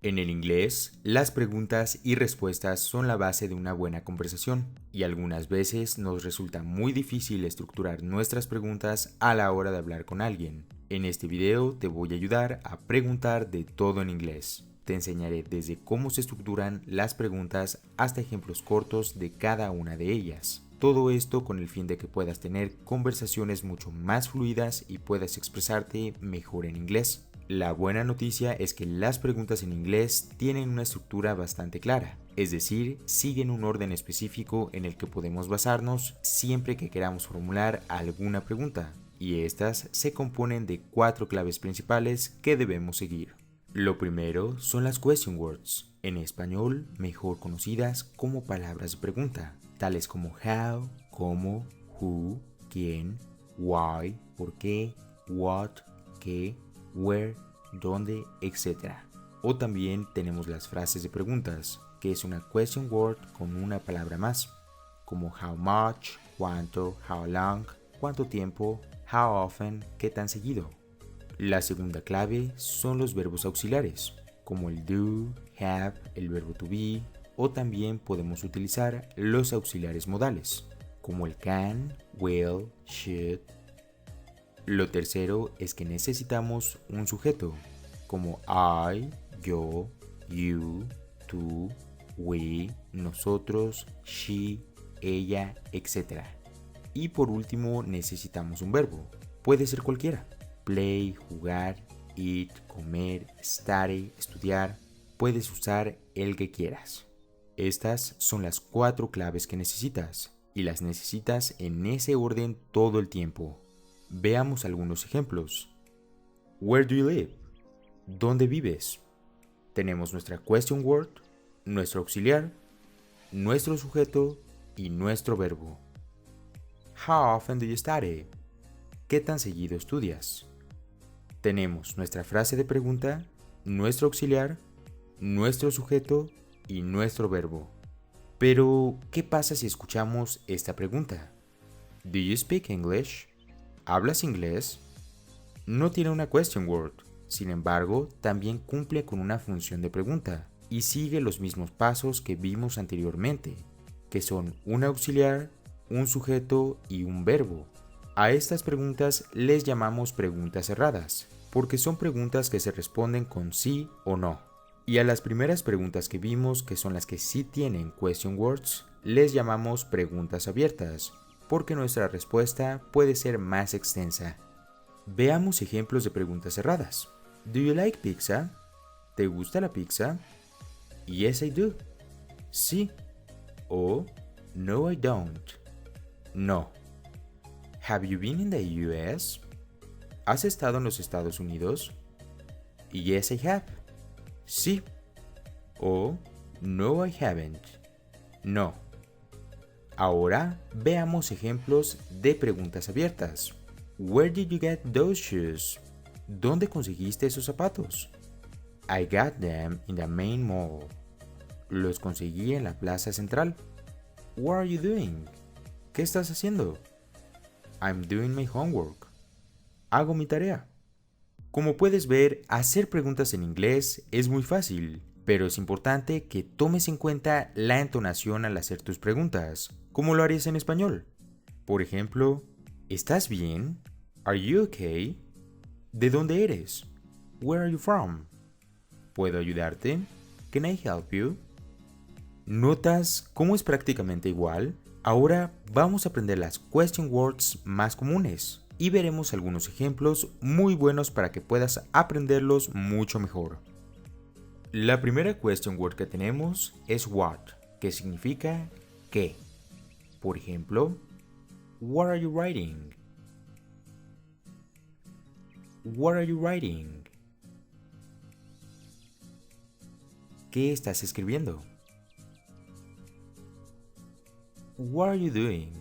En el inglés, las preguntas y respuestas son la base de una buena conversación, y algunas veces nos resulta muy difícil estructurar nuestras preguntas a la hora de hablar con alguien. En este video te voy a ayudar a preguntar de todo en inglés. Te enseñaré desde cómo se estructuran las preguntas hasta ejemplos cortos de cada una de ellas. Todo esto con el fin de que puedas tener conversaciones mucho más fluidas y puedas expresarte mejor en inglés. La buena noticia es que las preguntas en inglés tienen una estructura bastante clara, es decir, siguen un orden específico en el que podemos basarnos siempre que queramos formular alguna pregunta, y estas se componen de 4 claves principales que debemos seguir. Lo primero son las question words, en español mejor conocidas como palabras de pregunta, tales como how, cómo, who, quién, why, por qué, what, qué, where, dónde, etc. O también tenemos las frases de preguntas, que es una question word con una palabra más, como how much, cuánto, how long, cuánto tiempo, how often, qué tan seguido. La segunda clave son los verbos auxiliares, como el do, have, el verbo to be, o también podemos utilizar los auxiliares modales, como el can, will, should. Lo tercero es que necesitamos un sujeto, como I, yo, you, tú, we, nosotros, she, ella, etc. Y por último necesitamos un verbo, puede ser cualquiera, play, jugar, eat, comer, study, estudiar, puedes usar el que quieras. Estas son las 4 claves que necesitas, y las necesitas en ese orden todo el tiempo. Veamos algunos ejemplos. Where do you live? ¿Dónde vives? Tenemos nuestra question word, nuestro auxiliar, nuestro sujeto y nuestro verbo. How often do you study? ¿Qué tan seguido estudias? Tenemos nuestra frase de pregunta, nuestro auxiliar, nuestro sujeto y nuestro verbo. Pero, ¿qué pasa si escuchamos esta pregunta? Do you speak English? ¿Hablas inglés? No tiene una question word, sin embargo, también cumple con una función de pregunta y sigue los mismos pasos que vimos anteriormente, que son un auxiliar, un sujeto y un verbo. A estas preguntas les llamamos preguntas cerradas, porque son preguntas que se responden con sí o no. Y a las primeras preguntas que vimos, que son las que sí tienen question words, les llamamos preguntas abiertas, porque nuestra respuesta puede ser más extensa. Veamos ejemplos de preguntas cerradas. Do you like pizza? ¿Te gusta la pizza? Yes, I do. Sí. O no, I don't. No. Have you been in the US? ¿Has estado en los Estados Unidos? Yes, I have. Sí. O no, I haven't. No. Ahora veamos ejemplos de preguntas abiertas. Where did you get those shoes? ¿Dónde conseguiste esos zapatos? I got them in the main mall. Los conseguí en la plaza central. What are you doing? ¿Qué estás haciendo? I'm doing my homework. Hago mi tarea. Como puedes ver, hacer preguntas en inglés es muy fácil, pero es importante que tomes en cuenta la entonación al hacer tus preguntas, como lo harías en español. Por ejemplo, ¿estás bien? Are you okay? ¿De dónde eres? Where are you from? ¿Puedo ayudarte? Can I help you? ¿Notas cómo es prácticamente igual? Ahora vamos a aprender las question words más comunes y veremos algunos ejemplos muy buenos para que puedas aprenderlos mucho mejor. La primera question word que tenemos es what, que significa qué. Por ejemplo, what are you writing? What are you writing? ¿Qué estás escribiendo? What are you doing?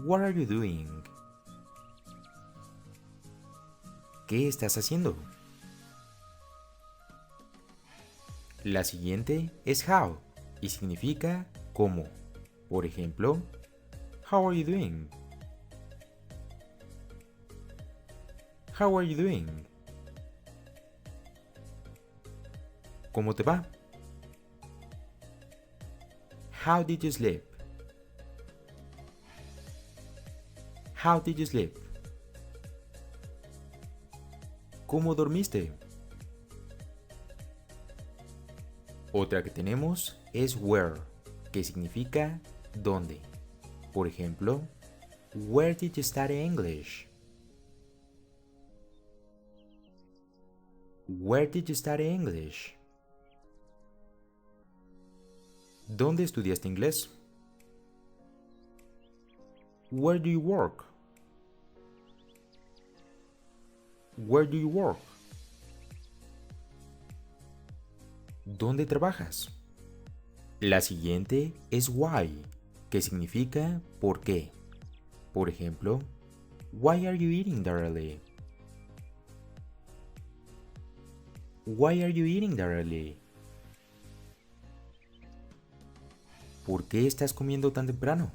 What are you doing? ¿Qué estás haciendo? La siguiente es how y significa cómo. Por ejemplo, how are you doing? How are you doing? ¿Cómo te va? How did you sleep? How did you sleep? ¿Cómo dormiste? Otra que tenemos es where, que significa dónde. Por ejemplo, where did you study English? Where did you study English? ¿Dónde estudiaste inglés? Where do you work? Where do you work? ¿Dónde trabajas? La siguiente es why, que significa por qué. Por ejemplo, why are you eating that early? Why are you eating that early? ¿Por qué estás comiendo tan temprano?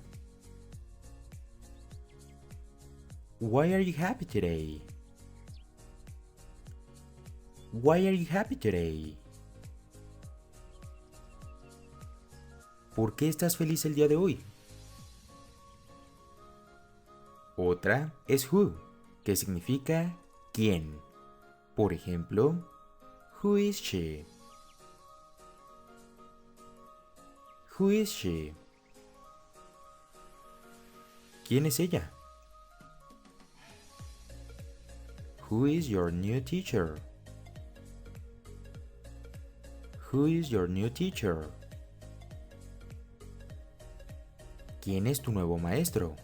Why are you happy today? Why are you happy today? ¿Por qué estás feliz el día de hoy? Otra es who, que significa quién. Por ejemplo, who is she? Who is she? ¿Quién es ella? Who is your new teacher? Who is your new teacher? ¿Quién es tu nuevo maestro?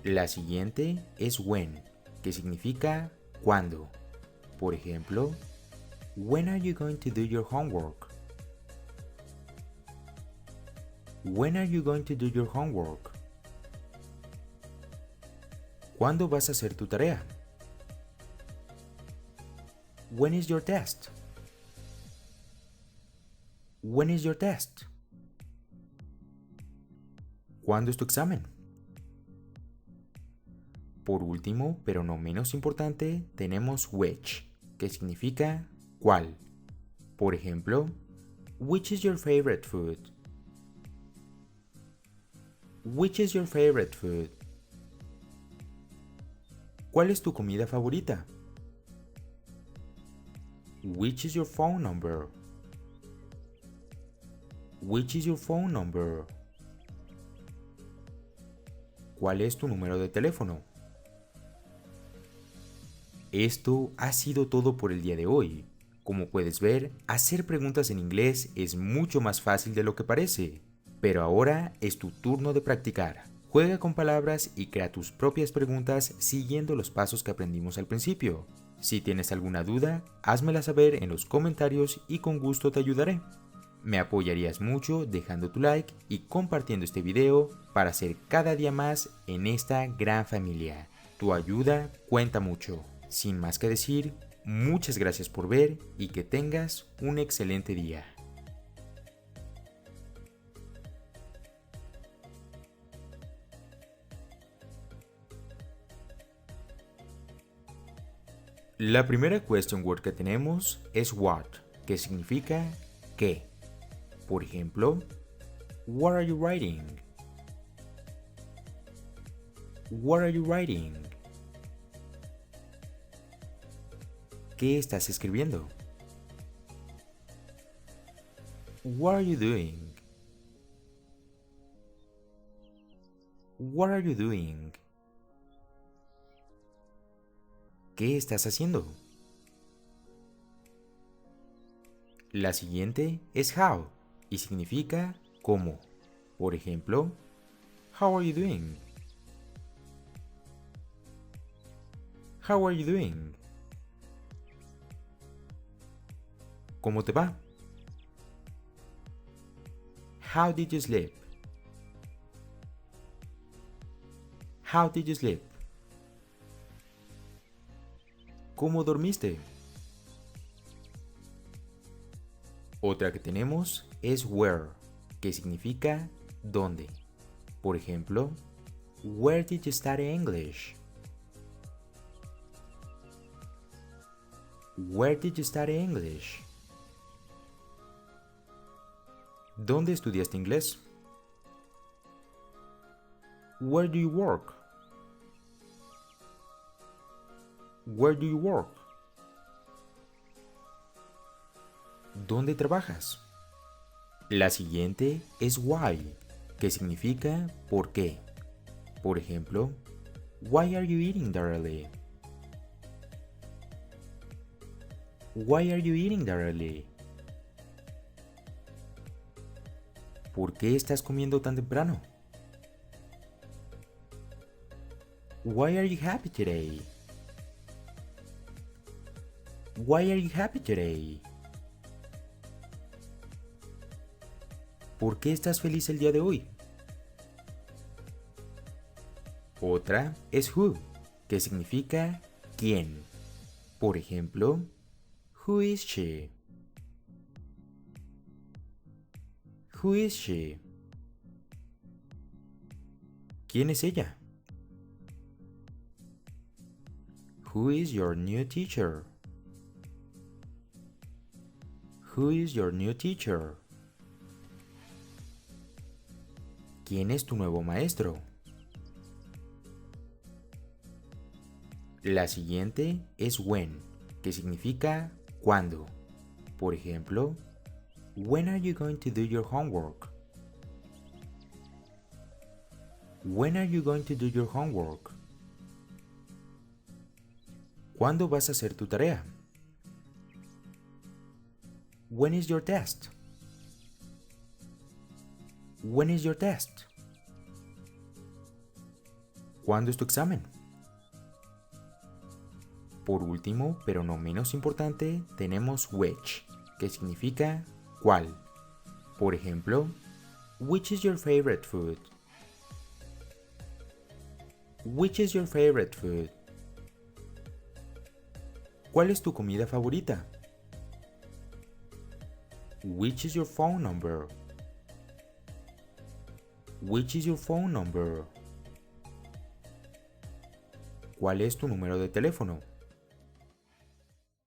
La siguiente es when, que significa cuándo. Por ejemplo, when are you going to do your homework? When are you going to do your homework? ¿Cuándo vas a hacer tu tarea? When is your test? When is your test? ¿Cuándo es tu examen? Por último, pero no menos importante, tenemos which, que significa cuál. Por ejemplo, which is your favorite food? Which is your favorite food? ¿Cuál es tu comida favorita? Which is your phone number? Which is your phone number? ¿Cuál es tu número de teléfono? Esto ha sido todo por el día de hoy. Como puedes ver, hacer preguntas en inglés es mucho más fácil de lo que parece. Pero ahora es tu turno de practicar. Juega con palabras y crea tus propias preguntas siguiendo los pasos que aprendimos al principio. Si tienes alguna duda, házmela saber en los comentarios y con gusto te ayudaré. Me apoyarías mucho dejando tu like y compartiendo este video para ser cada día más en esta gran familia. Tu ayuda cuenta mucho. Sin más que decir, muchas gracias por ver y que tengas un excelente día. La primera question word que tenemos es what, que significa qué. Por ejemplo, what are you writing? What are you writing? ¿Qué estás escribiendo? What are you doing? What are you doing? ¿Qué estás haciendo? La siguiente es how y significa cómo. Por ejemplo, how are you doing? How are you doing? ¿Cómo te va? How did you sleep? How did you sleep? ¿Cómo dormiste? Otra que tenemos es where, que significa dónde. Por ejemplo, where did you study English? Where did you study English? ¿Dónde estudiaste inglés? Where do you work? Where do you work? ¿Dónde trabajas? La siguiente es why, que significa ¿por qué? Por ejemplo, why are you eating that early? Why are you eating that early? ¿Por qué estás comiendo tan temprano? Why are you happy today? Why are you happy today? ¿Por qué estás feliz el día de hoy? Otra es who, que significa quién. Por ejemplo, who is she? Who is she? ¿Quién es ella? Who is your new teacher? Who is your new teacher? ¿Quién es tu nuevo maestro? La siguiente es when, que significa cuándo. Por ejemplo, when are you going to do your homework? When are you going to do your homework? ¿Cuándo vas a hacer tu tarea? When is your test? When is your test? ¿Cuándo es tu examen? Por último, pero no menos importante, tenemos which, que significa cuál. Por ejemplo, which is your favorite food? Which is your favorite food? ¿Cuál es tu comida favorita? Which is your phone number? Which is your phone number? ¿Cuál es tu número de teléfono?